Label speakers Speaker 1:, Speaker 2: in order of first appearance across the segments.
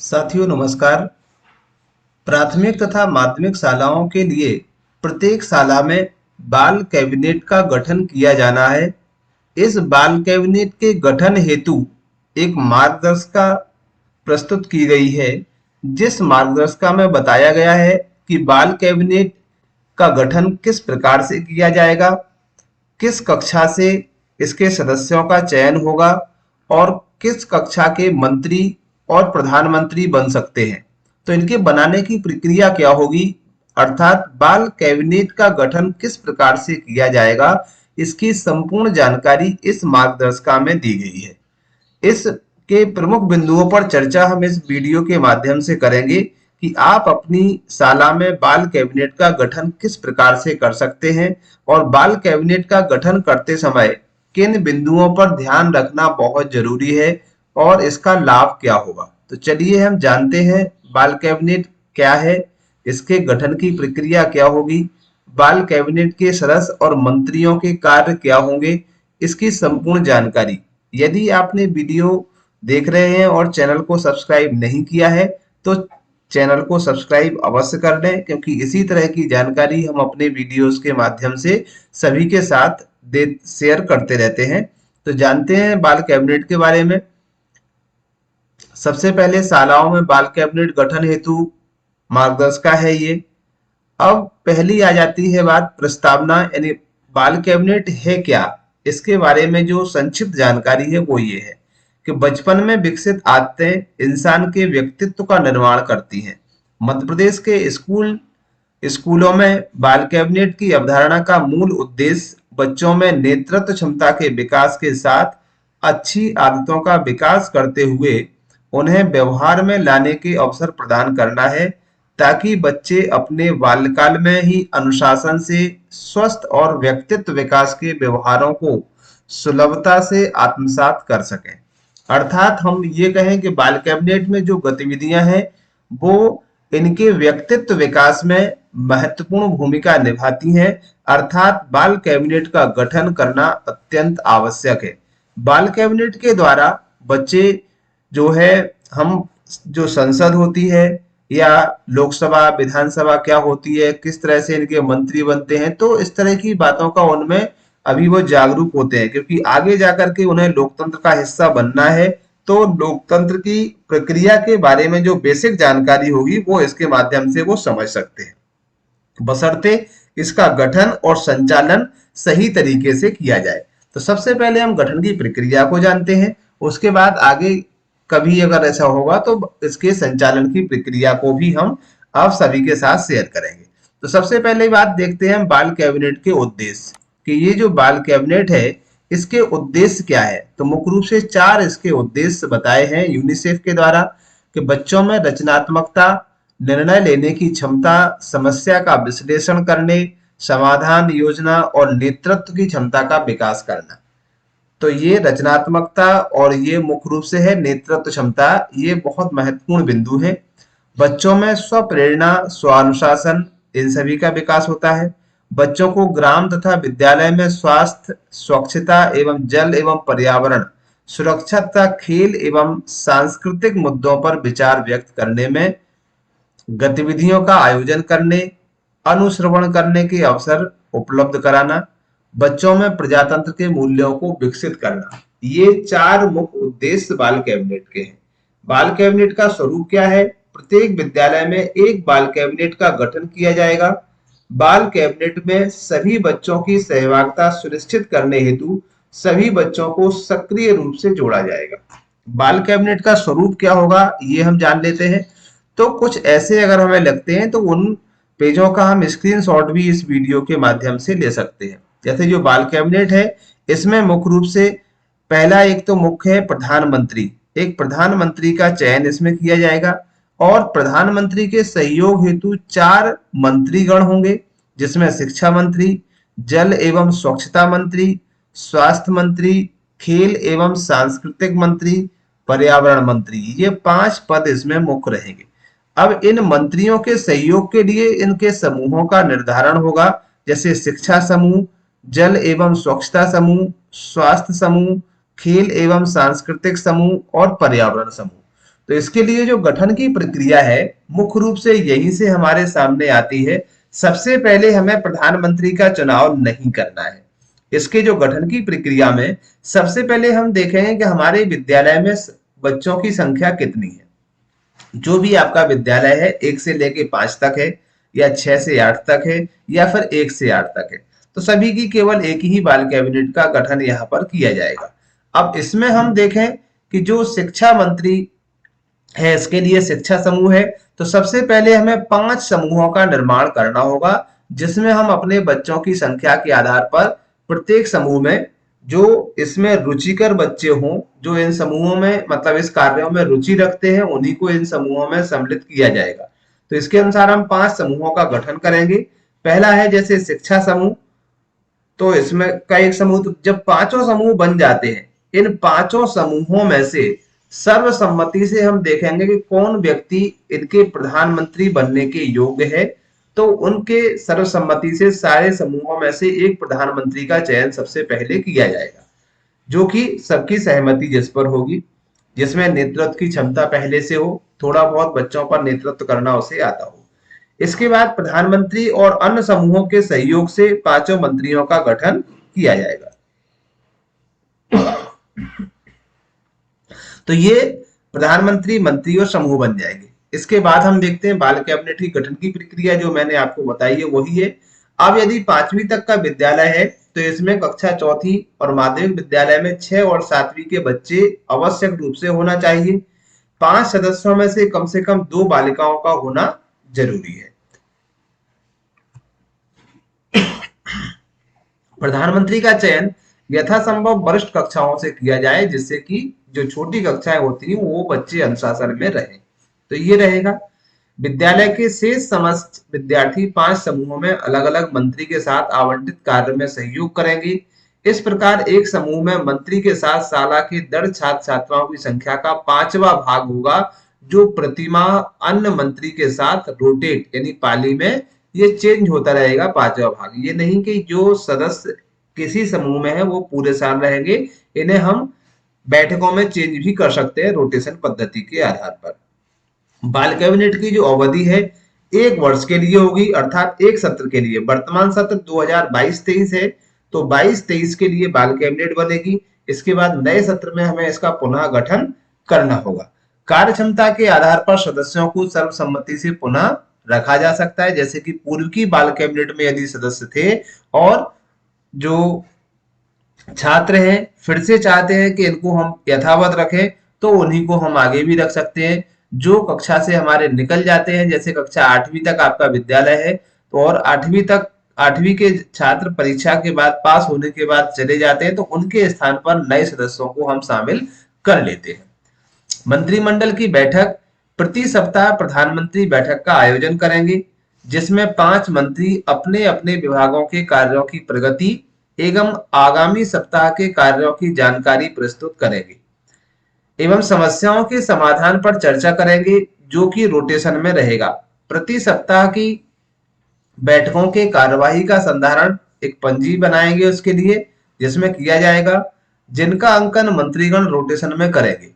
Speaker 1: साथियों नमस्कार। प्राथमिक तथा माध्यमिक शालाओं के लिए प्रत्येक शाला में बाल कैबिनेट का गठन किया जाना है। इस बाल कैबिनेट के गठन हेतु एक मार्गदर्शिका प्रस्तुत की गई है, जिस मार्गदर्शिका में बताया गया है कि बाल कैबिनेट का गठन किस प्रकार से किया जाएगा, किस कक्षा से इसके सदस्यों का चयन होगा और किस कक्षा के मंत्री और प्रधानमंत्री बन सकते हैं। तो इनके बनाने की प्रक्रिया क्या होगी, अर्थात बाल कैबिनेट का गठन किस प्रकार से किया जाएगा, इसकी संपूर्ण जानकारी इस मार्गदर्शिका में दी गई है। इसके प्रमुख बिंदुओं पर चर्चा हम इस वीडियो के माध्यम से करेंगे कि आप अपनी शाला में बाल कैबिनेट का गठन किस प्रकार से कर सकते हैं और बाल कैबिनेट का गठन करते समय किन बिंदुओं पर ध्यान रखना बहुत जरूरी है और इसका लाभ क्या होगा। तो चलिए हम जानते हैं बाल कैबिनेट क्या है, इसके गठन की प्रक्रिया क्या होगी, बाल कैबिनेट के सदस्य और मंत्रियों के कार्य क्या होंगे, इसकी संपूर्ण जानकारी। यदि आपने वीडियो देख रहे हैं और चैनल को सब्सक्राइब नहीं किया है तो चैनल को सब्सक्राइब अवश्य कर लें, क्योंकि इसी तरह की जानकारी हम अपने वीडियोस के माध्यम से सभी के साथ शेयर करते रहते हैं। तो जानते हैं बाल कैबिनेट के बारे में। सबसे पहले शालाओं में बाल कैबिनेट गठन हेतु मार्गदर्शिका है ये। अब पहली आ जाती है बात प्रस्तावना, यानी बाल कैबिनेट है क्या, इसके बारे में जो संक्षिप्त जानकारी है वो ये है कि बचपन में विकसित आदतें इंसान के व्यक्तित्व का निर्माण करती हैं। मध्य प्रदेश के स्कूलों में बाल कैबिनेट की अवधारणा का मूल उद्देश्य बच्चों में नेतृत्व क्षमता के विकास के साथ अच्छी आदतों का विकास करते हुए उन्हें व्यवहार में लाने के अवसर प्रदान करना है, ताकि बच्चे अपने बाल्यकाल में ही अनुशासन से स्वस्थ और व्यक्तित्व विकास के व्यवहारों को सुलभता से आत्मसात कर सकें। अर्थात हम ये कहें कि बाल कैबिनेट में जो गतिविधियां हैं वो इनके व्यक्तित्व विकास में महत्वपूर्ण भूमिका निभाती हैं। अर्थात बाल कैबिनेट का गठन करना अत्यंत आवश्यक है। बाल कैबिनेट के द्वारा बच्चे जो है, हम जो संसद होती है या लोकसभा विधानसभा क्या होती है, किस तरह से इनके मंत्री बनते हैं, तो इस तरह की बातों का उनमें अभी वो जागरूक होते हैं, क्योंकि आगे जाकर के उन्हें लोकतंत्र का हिस्सा बनना है। तो लोकतंत्र की प्रक्रिया के बारे में जो बेसिक जानकारी होगी वो इसके माध्यम से वो समझ सकते हैं, बशर्ते इसका गठन और संचालन सही तरीके से किया जाए। तो सबसे पहले हम गठन की प्रक्रिया को जानते हैं, उसके बाद आगे कभी अगर ऐसा होगा तो इसके संचालन की प्रक्रिया को भी हम आप सभी के साथ शेयर करेंगे। तो सबसे पहले बात देखते हैं बाल कैबिनेट के उद्देश्य, कि ये जो बाल कैबिनेट है इसके उद्देश्य क्या है। तो मुख्य रूप से 4 इसके उद्देश्य बताए हैं यूनिसेफ के द्वारा, कि बच्चों में रचनात्मकता, निर्णय लेने की क्षमता, समस्या का विश्लेषण करने, समाधान योजना और नेतृत्व की क्षमता का विकास करना। तो ये रचनात्मकता और ये मुख्य रूप से है नेतृत्व क्षमता, ये बहुत महत्वपूर्ण बिंदु है। बच्चों में स्वप्रेरणा, स्वानुशासन, इन सभी का विकास होता है। बच्चों को ग्राम तथा विद्यालय में स्वास्थ्य, स्वच्छता एवं जल एवं पर्यावरण सुरक्षा तथा खेल एवं सांस्कृतिक मुद्दों पर विचार व्यक्त करने में, गतिविधियों का आयोजन करने, अनुश्रवण करने के अवसर उपलब्ध कराना, बच्चों में प्रजातंत्र के मूल्यों को विकसित करना। ये 4 मुख्य उद्देश्य बाल कैबिनेट के हैं। बाल कैबिनेट का स्वरूप क्या है? प्रत्येक विद्यालय में एक बाल कैबिनेट का गठन किया जाएगा। बाल कैबिनेट में सभी बच्चों की सहभागिता सुनिश्चित करने हेतु सभी बच्चों को सक्रिय रूप से जोड़ा जाएगा। बाल कैबिनेट का स्वरूप क्या होगा ये हम जान लेते हैं। तो कुछ ऐसे अगर हमें लगते हैं तो उन पेजों का हम स्क्रीनशॉट भी इस वीडियो के माध्यम से ले सकते हैं। जैसे जो बाल कैबिनेट है इसमें मुख्य रूप से पहला एक तो मुख्य है प्रधानमंत्री। एक प्रधानमंत्री का चयन इसमें किया जाएगा और प्रधानमंत्री के सहयोग हेतु 4 मंत्रीगण होंगे, जिसमें शिक्षा मंत्री, जल एवं स्वच्छता मंत्री, स्वास्थ्य मंत्री, खेल एवं सांस्कृतिक मंत्री, पर्यावरण मंत्री। ये 5 पद इसमें मुख्य रहेंगे। अब इन मंत्रियों के सहयोग के लिए इनके समूहों का निर्धारण होगा, जैसे शिक्षा समूह, जल एवं स्वच्छता समूह, स्वास्थ्य समूह, खेल एवं सांस्कृतिक समूह और पर्यावरण समूह। तो इसके लिए जो गठन की प्रक्रिया है मुख्य रूप से यहीं से हमारे सामने आती है। सबसे पहले हमें प्रधानमंत्री का चुनाव नहीं करना है। इसके जो गठन की प्रक्रिया में सबसे पहले हम देखेंगे कि हमारे विद्यालय में बच्चों की संख्या कितनी है। जो भी आपका विद्यालय है 1 से लेके 5 तक है, या 6 से 8 तक है, या फिर 1 से 8 तक है, तो सभी की केवल एक ही बाल कैबिनेट का गठन यहाँ पर किया जाएगा। अब इसमें हम देखें कि जो शिक्षा मंत्री है इसके लिए शिक्षा समूह है, तो सबसे पहले हमें 5 समूहों का निर्माण करना होगा, जिसमें हम अपने बच्चों की संख्या के आधार पर प्रत्येक समूह में जो इसमें रुचिकर बच्चे हों, जो इन समूहों में मतलब इस कार्यों में रुचि रखते हैं, उन्हीं को इन समूहों में सम्मिलित किया जाएगा। तो इसके अनुसार हम 5 समूहों का गठन करेंगे। पहला है जैसे शिक्षा समूह, तो इसमें का एक समूह, तो जब 5 समूह बन जाते हैं, इन 5 समूहों में से सर्वसम्मति से हम देखेंगे कि कौन व्यक्ति इनके प्रधानमंत्री बनने के योग्य है। तो उनके सर्वसम्मति से सारे समूहों में से एक प्रधानमंत्री का चयन सबसे पहले किया जाएगा, जो कि सबकी सहमति जिस पर होगी, जिसमें नेतृत्व की क्षमता पहले से हो, थोड़ा बहुत बच्चों पर नेतृत्व करना उसे आता हो। इसके बाद प्रधानमंत्री और अन्य समूहों के सहयोग से 5 मंत्रियों का गठन किया जाएगा। तो ये प्रधानमंत्री, मंत्री और समूह बन जाएंगे। इसके बाद हम देखते हैं बाल कैबिनेट की गठन की प्रक्रिया, जो मैंने आपको बताई है वही है। अब यदि 5वीं तक का विद्यालय है तो इसमें कक्षा चौथी और माध्यमिक विद्यालय में 6 और 7वीं के बच्चे आवश्यक रूप से होना चाहिए। 5 सदस्यों में से कम 2 बालिकाओं का होना जरूरी है। प्रधानमंत्री का चयन यथासंभव वरिष्ठ कक्षाओं से किया जाए, जिससे कि जो छोटी कक्षाएं होती हैं वो बच्चे अनुशासन में रहें। तो ये रहेगा। विद्यालय के शेष समस्त विद्यार्थी 5 समूहों में अलग अलग मंत्री के साथ आवंटित कार्य में सहयोग करेंगे। इस प्रकार एक समूह में मंत्री के साथ शाला के दर्ज छात्र छात्राओं की संख्या का 5वां भाग होगा, जो प्रतिमाह अन्य मंत्री के साथ रोटेट यानी पाली में ये चेंज होता रहेगा 5वां भाग। ये नहीं कि जो सदस्य किसी समूह में है वो पूरे साल रहेंगे, इन्हें हम बैठकों में चेंज भी कर सकते हैं रोटेशन पद्धति के आधार पर। बाल कैबिनेट की जो अवधि है 1 वर्ष के लिए होगी, अर्थात एक सत्र के लिए। वर्तमान सत्र 2022-23 है, तो 22-23 के लिए बाल कैबिनेट बनेगी। इसके बाद नए सत्र में हमें इसका पुनः गठन करना होगा। कार्य क्षमता के आधार पर सदस्यों को सर्वसम्मति से पुनः रखा जा सकता है, जैसे कि पूर्व की बाल कैबिनेट में यदि सदस्य थे और जो छात्र हैं फिर से चाहते हैं कि इनको हम यथावत रखें, तो उन्हीं को हम आगे भी रख सकते हैं। जो कक्षा से हमारे निकल जाते हैं, जैसे कक्षा 8वीं तक आपका विद्यालय है, तो और 8वीं के छात्र परीक्षा के बाद पास होने के बाद चले जाते हैं, तो उनके स्थान पर नए सदस्यों को हम शामिल कर लेते हैं। मंत्रिमंडल की बैठक प्रति सप्ताह प्रधानमंत्री बैठक का आयोजन करेंगे, जिसमें 5 मंत्री अपने अपने विभागों के कार्यों की प्रगति एवं आगामी सप्ताह के कार्यों की जानकारी प्रस्तुत करेंगे एवं समस्याओं के समाधान पर चर्चा करेंगे, जो कि रोटेशन में रहेगा। प्रति सप्ताह की बैठकों के कार्यवाही का संधारण एक पंजी बनाएंगे उसके लिए, जिसमें किया जाएगा, जिनका अंकन मंत्रीगण रोटेशन में करेंगे।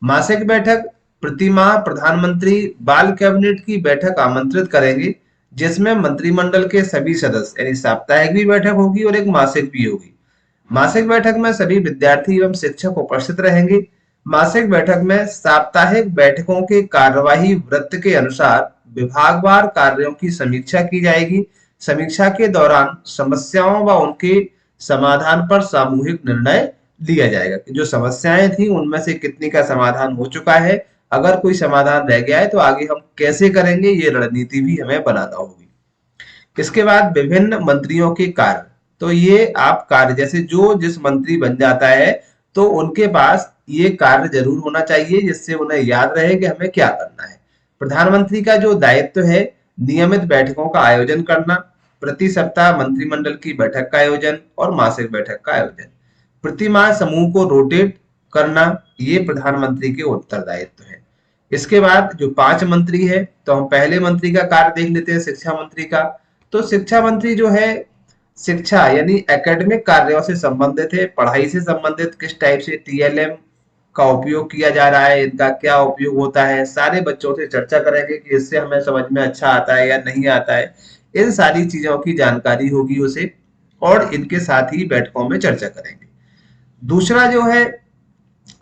Speaker 1: मासिक बैठक प्रति माह प्रधानमंत्री बाल कैबिनेट की बैठक आमंत्रित करेंगे, जिसमें मंत्रिमंडल के सभी सदस्य यानी साप्ताहिक भी बैठक होगी और एक मासिक भी होगी। मासिक बैठक में सभी विद्यार्थी एवं शिक्षक उपस्थित रहेंगे। मासिक बैठक में साप्ताहिक बैठकों के कार्यवाही वृत्त के अनुसार विभागवार कार्यों की समीक्षा की जाएगी। समीक्षा के दौरान समस्याओं व उनके समाधान पर सामूहिक निर्णय लिया जाएगा कि जो समस्याएं थी उनमें से कितनी का समाधान हो चुका है, अगर कोई समाधान रह गया है तो आगे हम कैसे करेंगे, ये रणनीति भी हमें बनाना होगी। इसके बाद विभिन्न मंत्रियों के कार्य, तो ये आप कार्य जैसे जो जिस मंत्री बन जाता है तो उनके पास ये कार्य जरूर होना चाहिए, जिससे उन्हें याद रहे कि हमें क्या करना है। प्रधानमंत्री का जो दायित्व है नियमित बैठकों का आयोजन करना, प्रति सप्ताह मंत्रिमंडल की बैठक का आयोजन और मासिक बैठक का आयोजन, प्रति माह समूह को रोटेट करना, ये प्रधानमंत्री के उत्तरदायित्व है। इसके बाद जो 5 मंत्री है, तो हम पहले मंत्री का कार्य देख लेते हैं, शिक्षा मंत्री का। तो शिक्षा मंत्री जो है शिक्षा यानी एकेडमिक कार्यों से संबंधित है, पढ़ाई से संबंधित किस टाइप से टीएलएम का उपयोग किया जा रहा है, इनका क्या उपयोग होता है, सारे बच्चों से चर्चा करेंगे कि इससे हमें समझ में अच्छा आता है या नहीं आता है। इन सारी चीजों की जानकारी होगी उसे, और इनके साथ ही बैठकों में चर्चा करेंगे। दूसरा जो है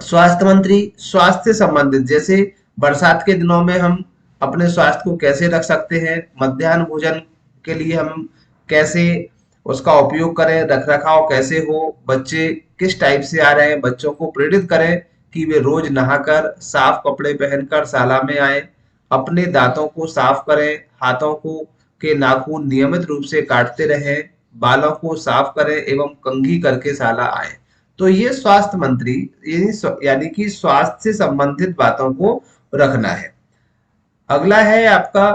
Speaker 1: स्वास्थ्य मंत्री, स्वास्थ्य से संबंधित, जैसे बरसात के दिनों में हम अपने स्वास्थ्य को कैसे रख सकते हैं, मध्याह्न भोजन के लिए हम कैसे उसका उपयोग करें, रख रखाव कैसे हो, बच्चे किस टाइप से आ रहे हैं, बच्चों को प्रेरित करें कि वे रोज नहाकर साफ कपड़े पहनकर शाला में आए, अपने दांतों को साफ करें, हाथों को के नाखून नियमित रूप से काटते रहें, बालों को साफ करें एवं कंघी करके शाला आए। तो ये स्वास्थ्य मंत्री यानी कि स्वास्थ्य से संबंधित बातों को रखना है। अगला है आपका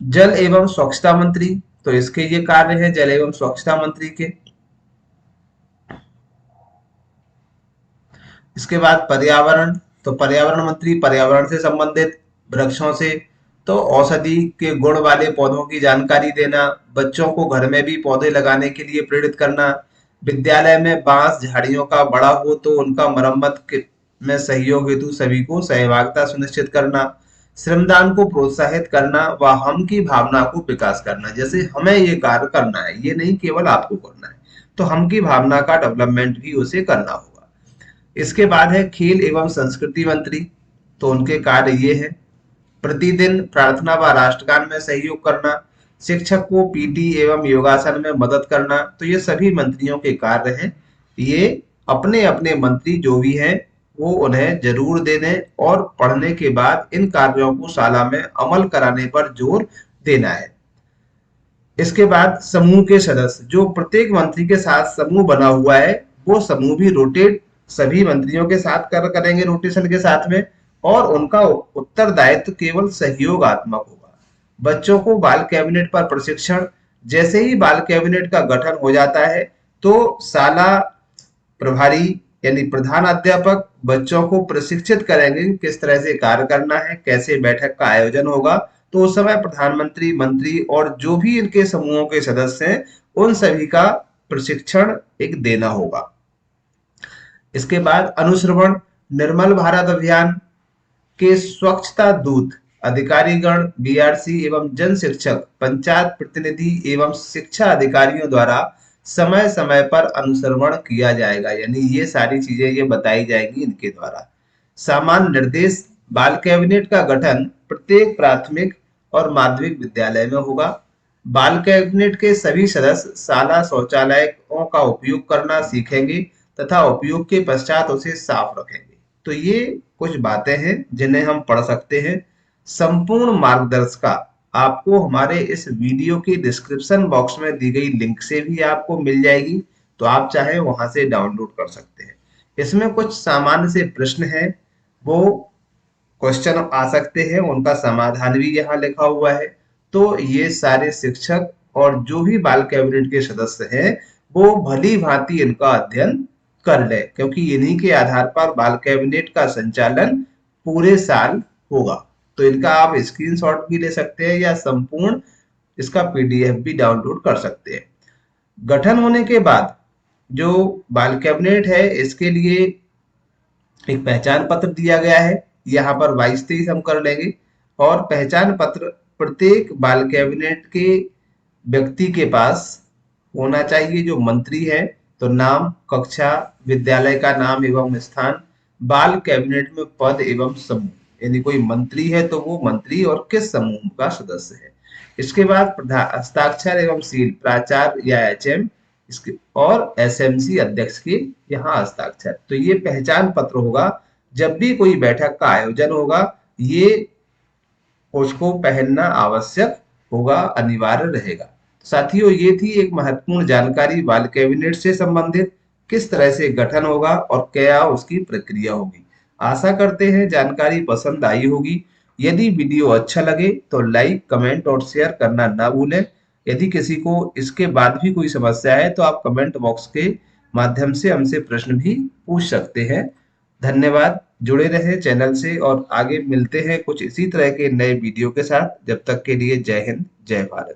Speaker 1: जल एवं स्वच्छता मंत्री। तो इसके ये कार्य है जल एवं स्वच्छता मंत्री के। इसके बाद पर्यावरण, तो पर्यावरण मंत्री पर्यावरण से संबंधित, वृक्षों से, तो औषधि के गुण वाले पौधों की जानकारी देना, बच्चों को घर में भी पौधे लगाने के लिए प्रेरित करना, विद्यालय में बांस झाड़ियों का बड़ा हो तो उनका में सहयोग हेतु सभी को सहभागिता सुनिश्चित करना, श्रमदान को प्रोत्साहित करना व हम की भावना को विकास करना। जैसे हमें ये कार्य करना है, ये नहीं केवल आपको करना है, तो हम की भावना का डेवलपमेंट भी उसे करना होगा। इसके बाद है खेल एवं संस्कृति मंत्री। तो उनके कार्य ये है प्रतिदिन प्रार्थना व राष्ट्रगान में सहयोग करना, शिक्षक को पीटी एवं योगासन में मदद करना। तो ये सभी मंत्रियों के कार्य हैं। ये अपने अपने मंत्री जो भी हैं वो उन्हें जरूर दे दें और पढ़ने के बाद इन कार्यों को शाला में अमल कराने पर जोर देना है। इसके बाद समूह के सदस्य, जो प्रत्येक मंत्री के साथ समूह बना हुआ है, वो समूह भी रोटेट सभी मंत्रियों के साथ करेंगे रोटेशन के साथ में, और उनका उत्तरदायित्व केवल सहयोगात्मक होगा। बच्चों को बाल कैबिनेट पर प्रशिक्षण, जैसे ही बाल कैबिनेट का गठन हो जाता है तो शाला प्रभारी यानी प्रधान अध्यापक बच्चों को प्रशिक्षित करेंगे किस तरह से कार्य करना है, कैसे बैठक का आयोजन होगा। तो उस समय प्रधानमंत्री, मंत्री और जो भी इनके समूहों के सदस्य हैं उन सभी का प्रशिक्षण एक देना होगा। इसके बाद अनुश्रवण, निर्मल भारत अभियान के स्वच्छता दूत अधिकारीगण, बीआरसी एवं जन शिक्षक, पंचायत प्रतिनिधि एवं शिक्षा अधिकारियों द्वारा समय समय पर अनुश्रवण किया जाएगा। यानी ये सारी चीजें ये बताई जाएंगी इनके द्वारा। सामान्य निर्देश, बाल कैबिनेट का गठन प्रत्येक प्राथमिक और माध्यमिक विद्यालय में होगा। बाल कैबिनेट के सभी सदस्य शाला शौचालयों का उपयोग करना सीखेंगे तथा उपयोग के पश्चात उसे साफ रखेंगे। तो ये कुछ बातें हैं जिन्हें हम पढ़ सकते हैं। संपूर्ण मार्गदर्शिका आपको हमारे इस वीडियो के डिस्क्रिप्शन बॉक्स में दी गई लिंक से भी आपको मिल जाएगी, तो आप चाहे वहां से डाउनलोड कर सकते हैं। इसमें कुछ सामान्य से प्रश्न हैं, वो क्वेश्चन आ सकते हैं, उनका समाधान भी यहाँ लिखा हुआ है। तो ये सारे शिक्षक और जो भी बाल कैबिनेट के सदस्य हैं वो भली भांति इनका अध्ययन कर ले, क्योंकि इन्हीं के आधार पर बाल कैबिनेट का संचालन पूरे साल होगा। तो इनका आप स्क्रीनशॉट भी ले सकते हैं या संपूर्ण इसका पीडीएफ भी डाउनलोड कर सकते हैं। गठन होने के बाद जो बाल कैबिनेट है इसके लिए एक पहचान पत्र दिया गया है, यहाँ पर 22-23 हम कर लेंगे। और पहचान पत्र प्रत्येक बाल कैबिनेट के व्यक्ति के पास होना चाहिए। जो मंत्री है तो नाम, कक्षा, विद्यालय का नाम एवं स्थान, बाल कैबिनेट में पद एवं समूह, यानी कोई मंत्री है तो वो मंत्री और किस समूह का सदस्य है। इसके बाद हस्ताक्षर एवं सील प्राचार्य या एचएम, इसके और एसएमसी अध्यक्ष के यहाँ हस्ताक्षर। तो ये पहचान पत्र होगा, जब भी कोई बैठक का आयोजन होगा ये उसको पहनना आवश्यक होगा, अनिवार्य रहेगा। साथियों, ये थी एक महत्वपूर्ण जानकारी बाल कैबिनेट से संबंधित, किस तरह से गठन होगा और क्या उसकी प्रक्रिया होगी। आशा करते हैं जानकारी पसंद आई होगी। यदि वीडियो अच्छा लगे तो लाइक, कमेंट और शेयर करना ना भूलें। यदि किसी को इसके बाद भी कोई समस्या है तो आप कमेंट बॉक्स के माध्यम से हमसे प्रश्न भी पूछ सकते हैं। धन्यवाद, जुड़े रहे चैनल से और आगे मिलते हैं कुछ इसी तरह के नए वीडियो के साथ। जब तक के लिए जय हिंद, जय भारत।